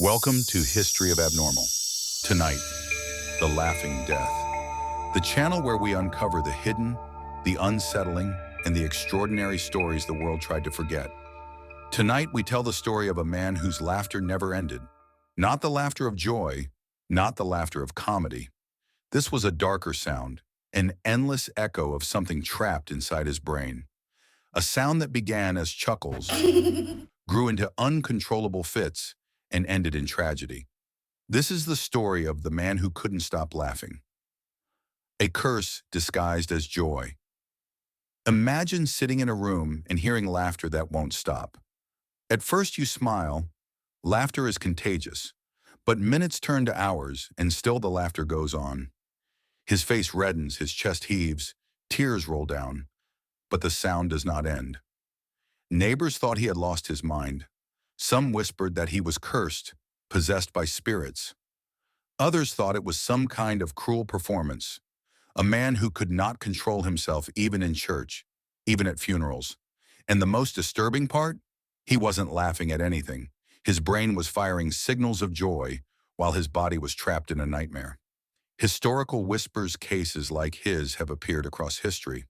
Welcome to History of Abnormal. Tonight, The Laughing Death, the channel where we uncover the hidden, the unsettling, and the extraordinary stories the world tried to forget. Tonight, we tell the story of a man whose laughter never ended. Not the laughter of joy, not the laughter of comedy. This was a darker sound, an endless echo of something trapped inside his brain. A sound that began as chuckles, grew into uncontrollable fits, and ended in tragedy. This is the story of the man who couldn't stop laughing. A curse disguised as joy. Imagine sitting in a room and hearing laughter that won't stop. At first you smile. Laughter is contagious. But minutes turn to hours, and still the laughter goes on. His face reddens, his chest heaves, tears roll down. But the sound does not end. Neighbors thought he had lost his mind. Some whispered that he was cursed, possessed by spirits. Others thought it was some kind of cruel performance. A man who could not control himself even in church, even at funerals. And the most disturbing part? He wasn't laughing at anything. His brain was firing signals of joy while his body was trapped in a nightmare. Historical whispers cases like his have appeared across history.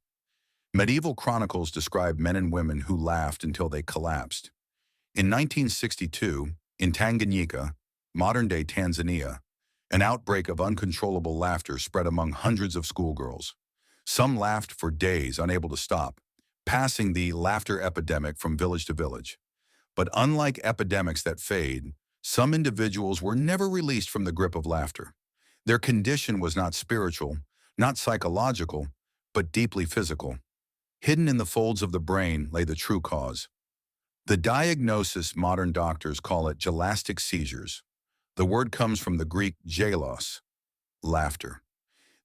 Medieval chronicles describe men and women who laughed until they collapsed. In 1962, in Tanganyika, modern-day Tanzania, an outbreak of uncontrollable laughter spread among hundreds of schoolgirls. Some laughed for days, unable to stop, passing the laughter epidemic from village to village. But unlike epidemics that fade, some individuals were never released from the grip of laughter. Their condition was not spiritual, not psychological, but deeply physical. Hidden in the folds of the brain lay the true cause. The diagnosis, modern doctors call it gelastic seizures. The word comes from the Greek gelos, laughter.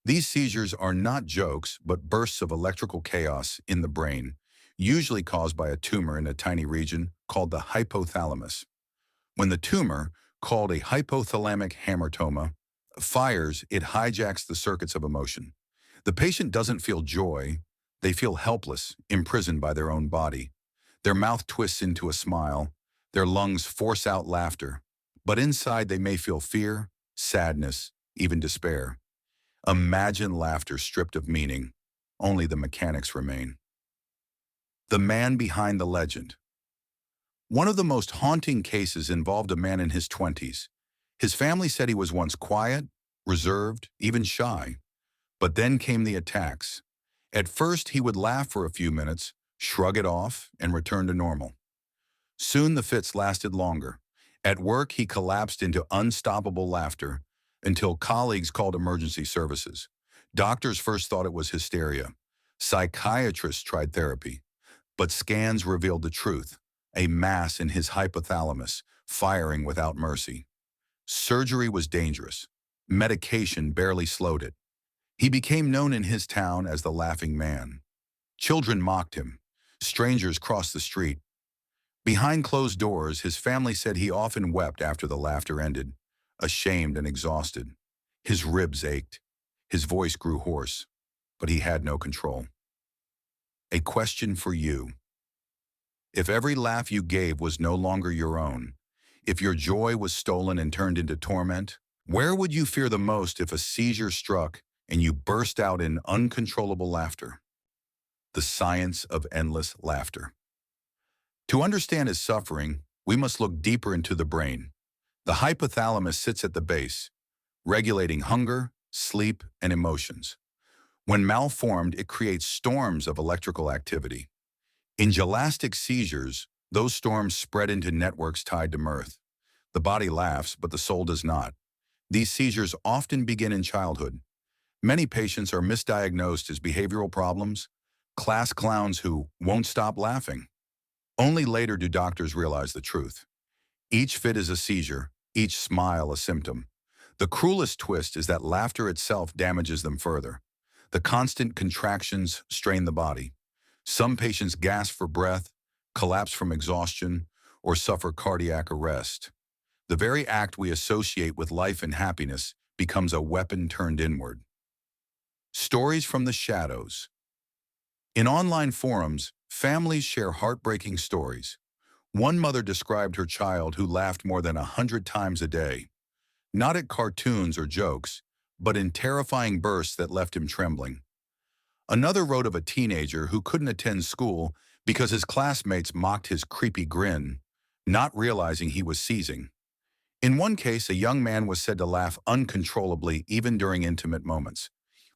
These seizures are not jokes, but bursts of electrical chaos in the brain, usually caused by a tumor in a tiny region called the hypothalamus. When the tumor, called a hypothalamic hamartoma, fires, it hijacks the circuits of emotion. The patient doesn't feel joy, they feel helpless, imprisoned by their own body. Their mouth twists into a smile, their lungs force out laughter, but inside they may feel fear, sadness, even despair. Imagine laughter stripped of meaning. Only the mechanics remain. The man behind the legend. One of the most haunting cases involved a man in his 20s. His family said he was once quiet, reserved, even shy. But then came the attacks. At first, he would laugh for a few minutes, shrug it off, and return to normal. Soon the fits lasted longer. At work, he collapsed into unstoppable laughter until colleagues called emergency services. Doctors first thought it was hysteria. Psychiatrists tried therapy. But scans revealed the truth, a mass in his hypothalamus, firing without mercy. Surgery was dangerous. Medication barely slowed it. He became known in his town as the Laughing Man. Children mocked him. Strangers crossed the street. Behind closed doors, his family said he often wept after the laughter ended, ashamed and exhausted. His ribs ached. His voice grew hoarse, but he had no control. A question for you. If every laugh you gave was no longer your own, if your joy was stolen and turned into torment, where would you fear the most if a seizure struck and you burst out in uncontrollable laughter? The science of endless laughter. To understand his suffering, we must look deeper into the brain. The hypothalamus sits at the base, regulating hunger, sleep, and emotions. When malformed, it creates storms of electrical activity. In gelastic seizures, those storms spread into networks tied to mirth. The body laughs, but the soul does not. These seizures often begin in childhood. Many patients are misdiagnosed as behavioral problems, class clowns who won't stop laughing. Only later do doctors realize the truth. Each fit is a seizure, each smile a symptom. The cruelest twist is that laughter itself damages them further. The constant contractions strain the body. Some patients gasp for breath, collapse from exhaustion, or suffer cardiac arrest. The very act we associate with life and happiness becomes a weapon turned inward. Stories from the shadows. In online forums, families share heartbreaking stories. One mother described her child who laughed more than 100 times a day, not at cartoons or jokes, but in terrifying bursts that left him trembling. Another wrote of a teenager who couldn't attend school because his classmates mocked his creepy grin, not realizing he was seizing. In one case, a young man was said to laugh uncontrollably even during intimate moments,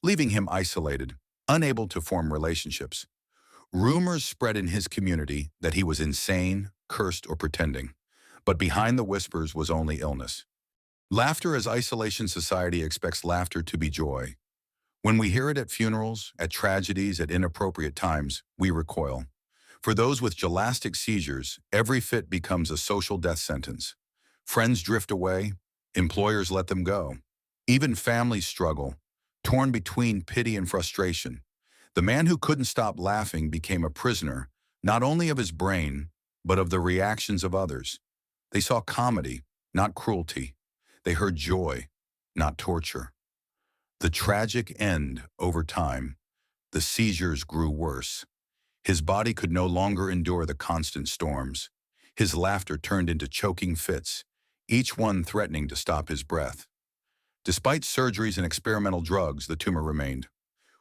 leaving him isolated, unable to form relationships. Rumors spread in his community that he was insane, cursed, or pretending, but behind the whispers was only illness. Laughter as isolation society expects laughter to be joy. When we hear it at funerals, at tragedies, at inappropriate times, we recoil. For those with gelastic seizures, every fit becomes a social death sentence. Friends drift away, employers let them go. Even families struggle, torn between pity and frustration. The man who couldn't stop laughing became a prisoner, not only of his brain, but of the reactions of others. They saw comedy, not cruelty. They heard joy, not torture. The tragic end over time. The seizures grew worse. His body could no longer endure the constant storms. His laughter turned into choking fits, each one threatening to stop his breath. Despite surgeries and experimental drugs, the tumor remained.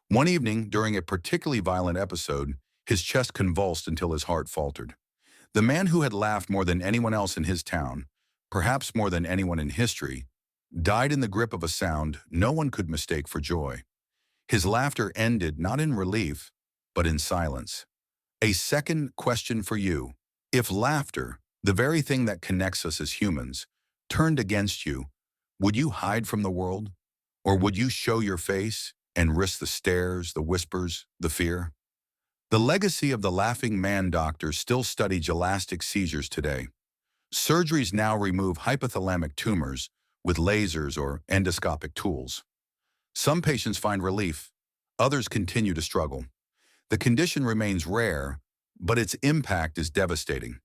One evening, during a particularly violent episode, his chest convulsed until his heart faltered. The man who had laughed more than anyone else in his town, perhaps more than anyone in history, died in the grip of a sound no one could mistake for joy. His laughter ended not in relief, but in silence. A second question for you. If laughter, the very thing that connects us as humans, turned against you, would you hide from the world? Or would you show your face and risk the stares, the whispers, the fear? The legacy of the laughing man doctors still study gelastic seizures today. Surgeries now remove hypothalamic tumors with lasers or endoscopic tools. Some patients find relief, others continue to struggle. The condition remains rare, but its impact is devastating.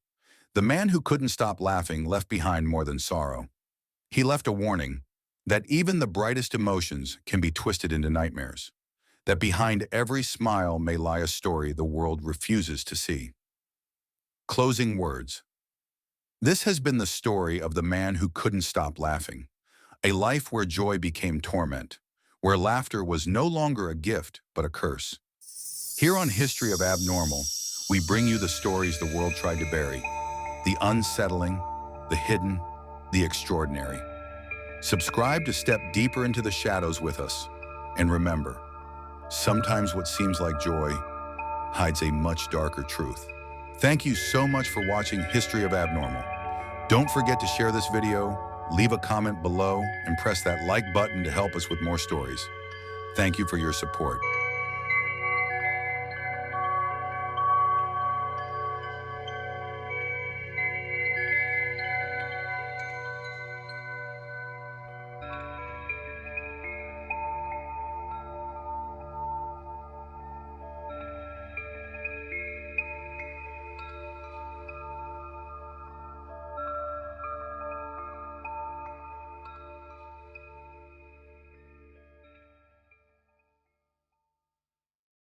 The man who couldn't stop laughing left behind more than sorrow. He left a warning that even the brightest emotions can be twisted into nightmares, that behind every smile may lie a story the world refuses to see. Closing words. This has been the story of the man who couldn't stop laughing, a life where joy became torment, where laughter was no longer a gift but a curse. Here on History of Abnormal, we bring you the stories the world tried to bury, the unsettling, the hidden, the extraordinary. Subscribe to step deeper into the shadows with us, and remember, sometimes what seems like joy hides a much darker truth. Thank you so much for watching History of Abnormal. Don't forget to share this video, leave a comment below, and press that like button to help us with more stories. Thank you for your support.